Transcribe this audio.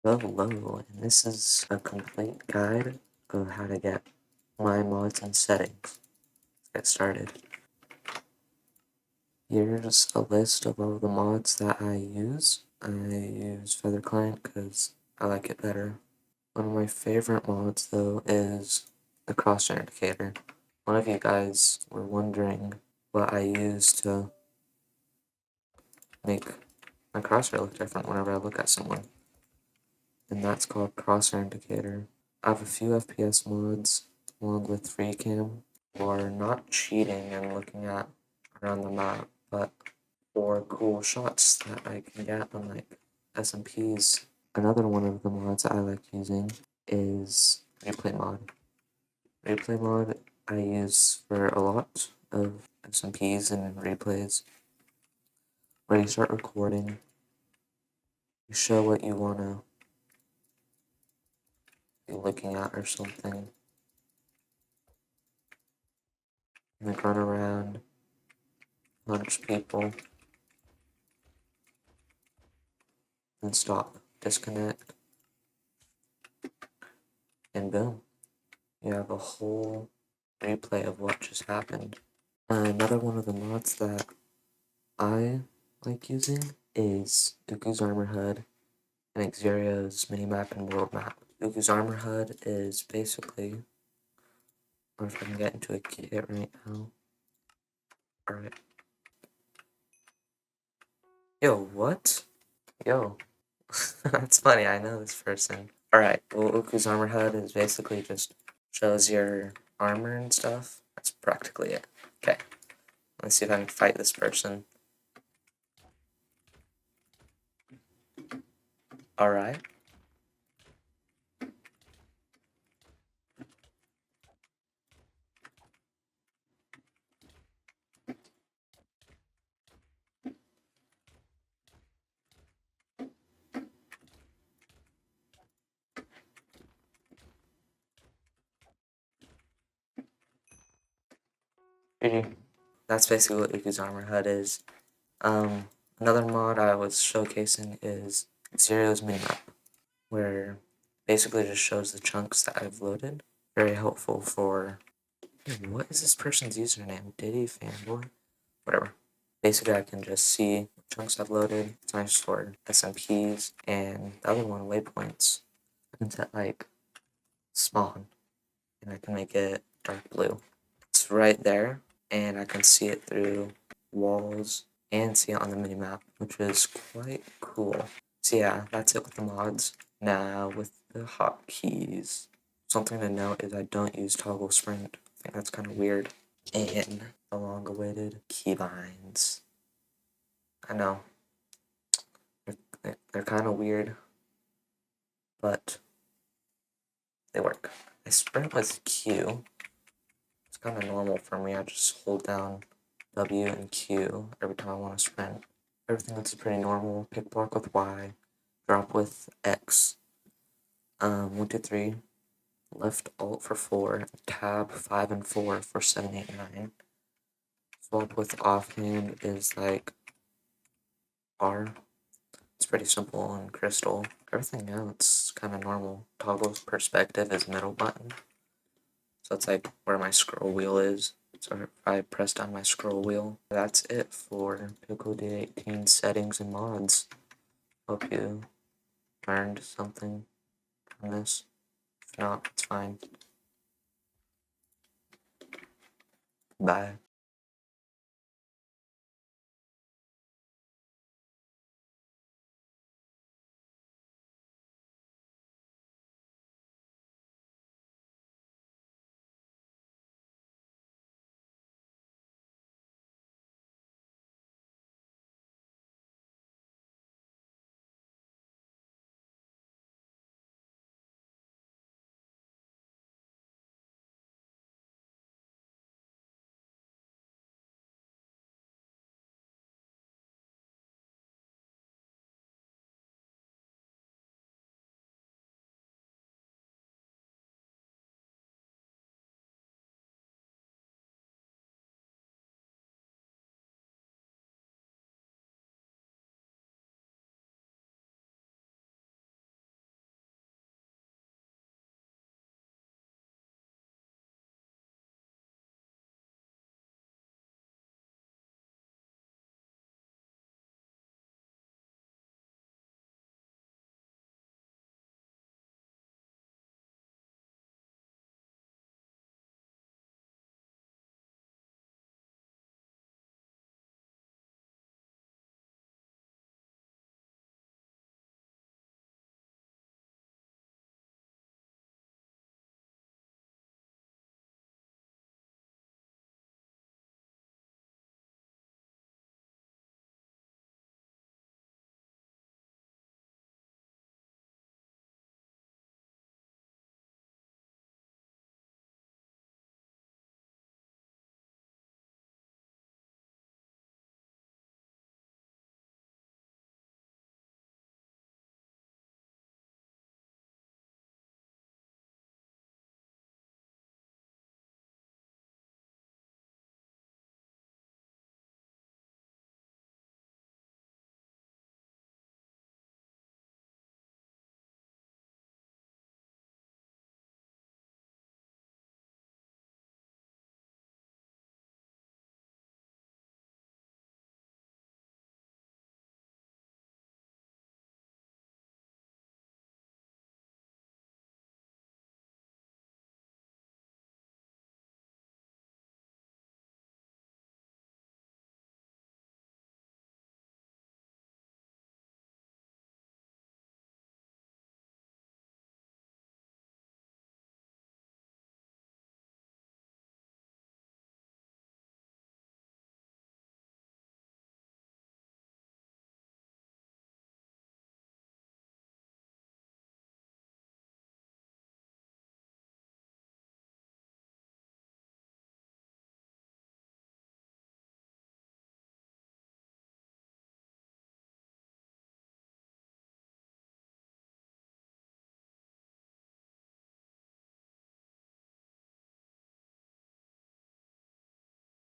Hello, and this is a complete guide of how to get my mods and settings. Let's get started. Here's a list of all the mods that I use. I use Feather Client because I like it better. One of my favorite mods though is the crosshair indicator. One of you guys were wondering what I use to make my crosshair look different whenever I look at someone. And that's called crosshair indicator. I have a few FPS mods along with free cam for not cheating and looking at around the map, but for cool shots that I can get on like SMPs. Another one of the mods I like using is replay mod. Replay mod I use for a lot of SMPs and replays where you start recording, you show what you want to be looking at or something, and then run around, punch people, and stop, disconnect, and boom, you have a whole replay of what just happened. Another one of the mods that I like using is Dooku's Armor HUD and Xerio's minimap and world map. Dooku's Armor HUD is basically, or if I can get into a kit right now. Alright. Yo, what? Yo. That's funny, I know this person. Alright, well, Dooku's Armor HUD is basically just shows your armor and stuff. That's practically it. Okay. Let's see if I can fight this person. Alright. GG. That's basically what Dooku's Armor HUD is. Another mod I was showcasing is Xerio's minimap, where basically just shows the chunks that I've loaded. Very helpful for... what is this person's username? Diddy fanboy? Whatever. Basically, I can just see what chunks I've loaded. It's nice for SMPs, and the other one, waypoints. I can set like spawn, and I can make it dark blue. It's right there, and I can see it through walls and see it on the minimap, which is quite cool. So yeah, that's it with the mods. Now with the hotkeys. Something to note is I don't use toggle sprint. I think that's kind of weird. And the long-awaited keybinds. I know. They're kind of weird, but they work. I sprint with Q. It's kind of normal for me. I just hold down W and Q every time I want to sprint. Everything else is pretty normal. Pick block with Y, drop with X. 1, 2, 3. Left Alt for 4. Tab 5 and 4 for 7, 8, 9. Swap with offhand is like R. It's pretty simple and crystal. Everything else kind of normal. Toggle perspective is middle button. So it's like where my scroll wheel is. So if I press down my scroll wheel, that's it for Pickledude18 settings and mods. Hope you learned something from this. If not, it's fine. Bye.